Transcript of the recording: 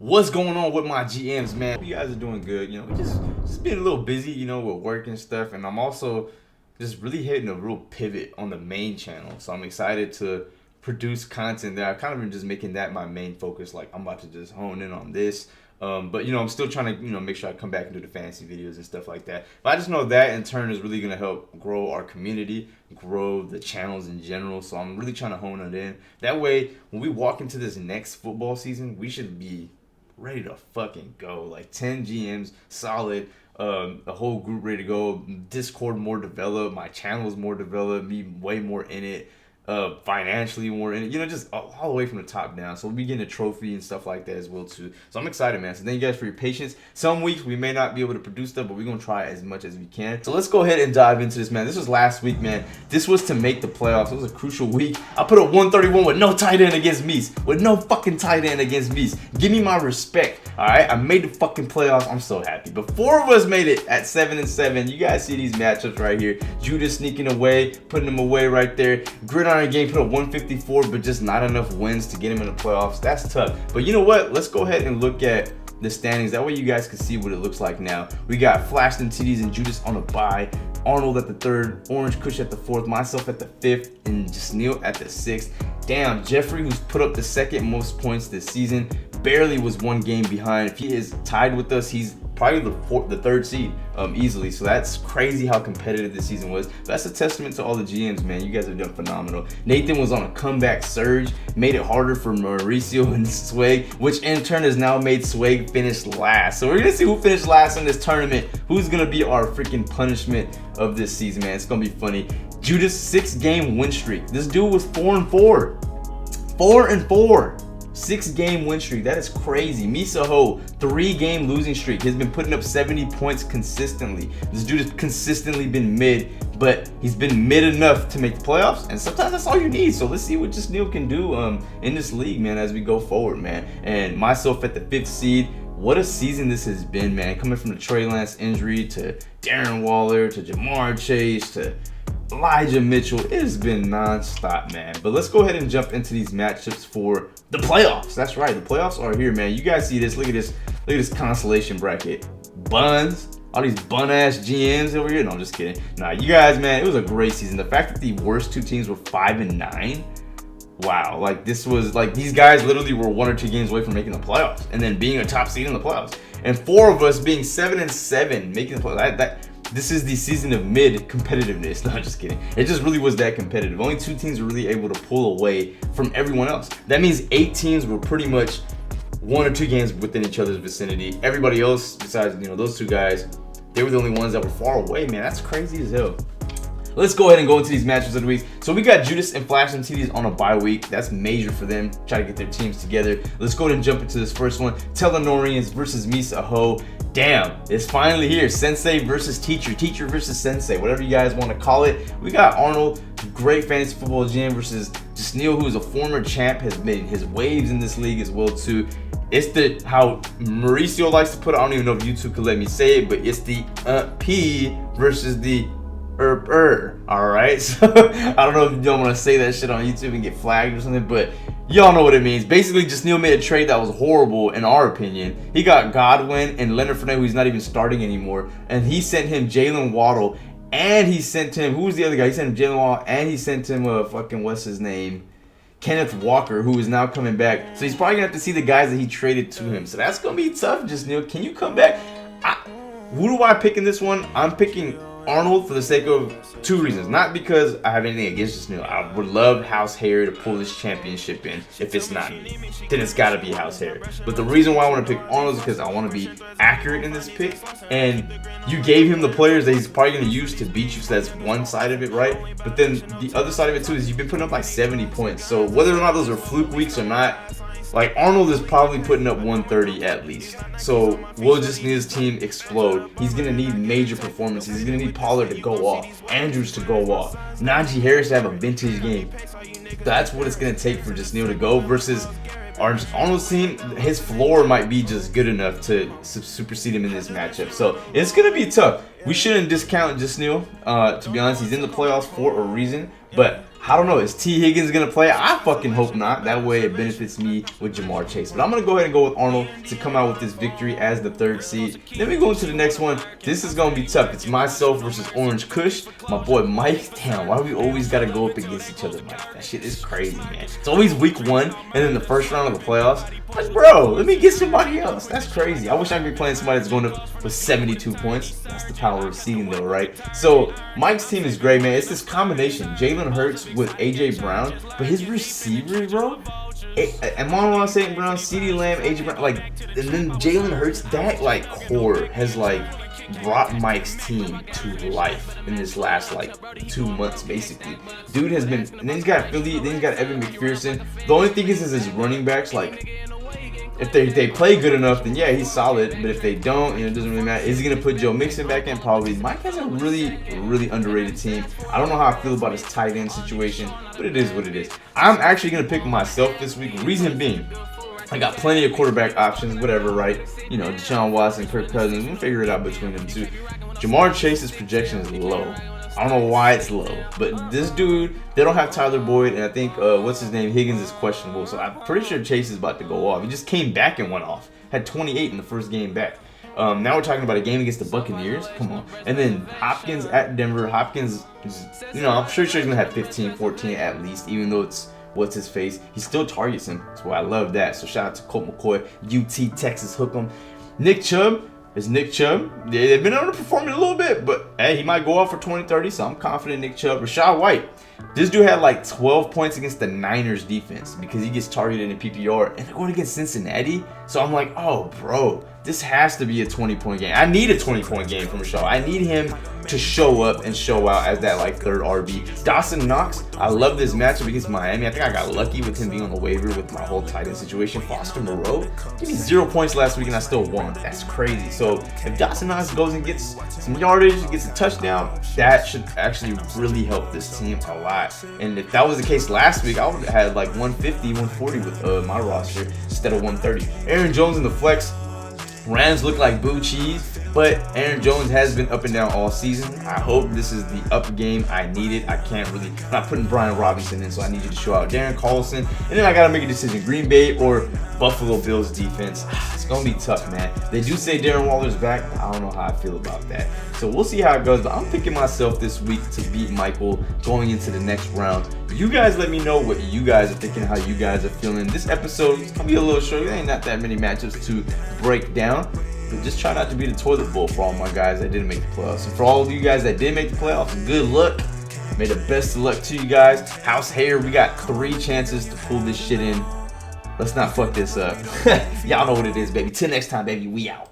What's going on with my GMs, man? You guys are doing good, just being a little busy, with work and stuff. And I'm also just really hitting a real pivot on the main channel. So I'm excited to produce content there. I've kind of been just making that my main focus. Like, I'm about to just hone in on this. But I'm still trying to, make sure I come back and do the fantasy videos and stuff like that. But I just know that in turn is really going to help grow our community, grow the channels in general. So I'm really trying to hone it in. That way, when we walk into this next football season, we should be ready to fucking go. Like 10 GMs, solid, a whole group ready to go. Discord more developed, my channel is more developed, me way more in it. Financially more in it, just all the way from the top down. So we'll be getting a trophy and stuff like that as well too. So I'm excited, man. So thank you guys for your patience. Some weeks we may not be able to produce stuff, but we're gonna try as much as we can. So let's go ahead and dive into this, man. This was last week, man. This was to make the playoffs. It was a crucial week. I put up 131 with no tight end against Meese. With no fucking tight end against Meese. Give me my respect. Alright, I made the fucking playoffs. I'm so happy. But 4 of us made it at 7-7. You guys see these matchups right here. Judas sneaking away, putting them away right there. Gridiron game put up 154, but just not enough wins to get him in the playoffs. That's tough. But you know what? Let's go ahead and look at the standings. That way you guys can see what it looks like now. We got Flashton, TDs, and Judas on a bye. Arnold at the 3rd, Orange Kush at the 4th, myself at the 5th, and Jasneel at the 6th. Damn, Jeffrey, who's put up the 2nd most points this season, barely was 1 game behind. If he is tied with us, he's probably the 3rd seed easily. So that's crazy how competitive this season was. That's a testament to all the GMs, man. You guys have done phenomenal. Nathan was on a comeback surge, made it harder for Mauricio and Swag, which in turn has now made Swag finish last. So we're gonna see who finished last in this tournament. Who's gonna be our freaking punishment of this season, man? It's gonna be funny. Judas 6-game win streak. This dude was 4-4. 4-4. 6-game win streak. That is crazy. Misaho, 3-game losing streak. He's been putting up 70 points consistently. This dude has consistently been mid, but he's been mid enough to make the playoffs, and sometimes that's all you need. So let's see what Jasneel can do in this league, man, as we go forward, man. And myself at the 5th seed. What a season this has been, man. Coming from the Trey Lance injury to Darren Waller to Jamar Chase to Elijah Mitchell. It has been non-stop, man. But let's go ahead and jump into these matchups for the playoffs. That's right, the playoffs are here, man. You guys see this? Look at this. Look at this consolation bracket. Buns. All these bun-ass GMs over here. No, I'm just kidding. Nah, you guys, man, it was a great season. The fact that the worst 2 teams were 5-9. Wow, like this was like these guys literally were 1 or 2 games away from making the playoffs and then being a top seed in the playoffs. And 4 of us being 7-7 making the playoffs. This is the season of mid competitiveness. No, I'm just kidding. It just really was that competitive. Only 2 teams were really able to pull away from everyone else. That means 8 teams were pretty much 1 or 2 games within each other's vicinity. Everybody else, besides those 2 guys, they were the only ones that were far away. Man, that's crazy as hell. Let's go ahead and go into these matches of the week. So we got Judas and Flash and TDs on a bye week. That's major for them. Try to get their teams together. Let's go ahead and jump into this first one. Telenorians versus Misaho. Damn, it's finally here. Sensei versus teacher. Teacher versus sensei. Whatever you guys want to call it. We got Arnold, great fantasy football GM, versus Jasneel, who is a former champ, has made his waves in this league as well too. It's the, how Mauricio likes to put it, I don't even know if YouTube could let me say it, but it's the P versus the alright. So I don't know if you don't want to say that shit on YouTube and get flagged or something, but y'all know what it means. Basically, Jasneel made a trade that was horrible in our opinion. He got Godwin and Leonard Fournette, who's not even starting anymore, and he sent him Jalen Waddle, and he sent him, who was the other guy? He sent him Jalen Waddle, and he sent him what's his name? Kenneth Walker, who is now coming back. So he's probably gonna have to see the guys that he traded to him. So that's gonna be tough, Jasneel. Can you come back? Who do I pick in this one? I'm picking Arnold for the sake of 2 reasons. Not because I have anything against Jasneel. I would love House Harry to pull this championship in. If it's not me, then it's got to be House Harry. But the reason why I want to pick Arnold is because I want to be accurate in this pick. And you gave him the players that he's probably going to use to beat you. So that's one side of it, right? But then the other side of it too is you've been putting up like 70 points. So whether or not those are fluke weeks or not, like Arnold is probably putting up 130 at least. So we'll just need his team explode. He's gonna need major performances. He's gonna need Pollard to go off, Andrews to go off, Najee Harris to have a vintage game. That's what it's gonna take for Jasneel to go versus Arnold's team. His floor might be just good enough to supersede him in this matchup. So it's gonna be tough. We shouldn't discount Jasneel. To be honest, he's in the playoffs for a reason. But I don't know. Is T. Higgins going to play? I fucking hope not. That way it benefits me with Ja'Marr Chase. But I'm going to go ahead and go with Arnold to come out with this victory as the 3rd seed. Then we go into the next one. This is going to be tough. It's myself versus Orange Kush. My boy Mike. Damn, why do we always got to go up against each other, Mike? That shit is crazy, man. It's always week 1 and then the first round of the playoffs. Like, bro, let me get somebody else. That's crazy. I wish I could be playing somebody that's going up with 72 points. That's the power of seeding, though, right? So Mike's team is great, man. It's this combination. Jalen Hurts with AJ Brown, but his receivers, bro. Amon-Ra St. Brown, CeeDee Lamb, AJ Brown, like, and then Jalen Hurts. That like core has like brought Mike's team to life in this last like 2 months, basically. Dude has been, and then he's got Philly, then he's got Evan McPherson. The only thing is his running backs, like, if they play good enough, then yeah, he's solid. But if they don't, you know, it doesn't really matter. Is he gonna put Joe Mixon back in? Probably. Mike has a really underrated team. I don't know how I feel about his tight end situation, but it is what it is. I'm actually gonna pick myself this week. Reason being, I got plenty of quarterback options, whatever, right? You know, Deshaun Watson, Kirk Cousins, we'll figure it out between them two. Ja'Marr Chase's projection is low. I don't know why it's low, but this dude, they don't have Tyler Boyd, and I think, what's his name, Higgins is questionable, so I'm pretty sure Chase is about to go off. He just came back and went off. Had 28 in the first game back. Now we're talking about a game against the Buccaneers. Come on. And then Hopkins at Denver. Hopkins, you know, I'm sure he's going to have 15, 14 at least, even though it's what's his face. He still targets him. That's why I love that. So shout out to Colt McCoy, UT, Texas Hook'em. Nick Chubb. Is Nick Chubb. They've been underperforming a little bit, but hey, he might go off for 20, 30, so I'm confident Nick Chubb. Rachaad White. This dude had like 12 points against the Niners defense because he gets targeted in PPR, and they're going against Cincinnati. So I'm like, oh, bro, this has to be a 20-point game. I need a 20-point game from Rachaad. I need him to show up and show out as that like 3rd RB. Dawson Knox, I love this matchup against Miami. I think I got lucky with him being on the waiver with my whole tight end situation. Foster Moreau, give me 0 points last week and I still won. That's crazy. So if Dawson Knox goes and gets some yardage, gets a touchdown, that should actually really help this team a lot. And if that was the case last week, I would have had like 150, 140 with my roster instead of 130. Aaron Jones in the flex. Rams look like boo cheese, but Aaron Jones has been up and down all season. I hope this is the up game I needed. I'm not putting Brian Robinson in, so I need you to show out Darren Carlson. And then I got to make a decision, Green Bay or Buffalo Bills defense. It's going to be tough, man. They do say Darren Waller's back. I don't know how I feel about that. So we'll see how it goes, but I'm picking myself this week to beat Michael going into the next round. You guys let me know what you guys are thinking, how you guys are feeling. This episode is going to be a little short. There ain't not that many matchups to break down. But just try not to be the toilet bowl for all my guys that didn't make the playoffs. And for all of you guys that did make the playoffs, good luck. May the best of luck to you guys. House hair, we got 3 chances to pull this shit in. Let's not fuck this up. Y'all know what it is, baby. Till next time, baby. We out.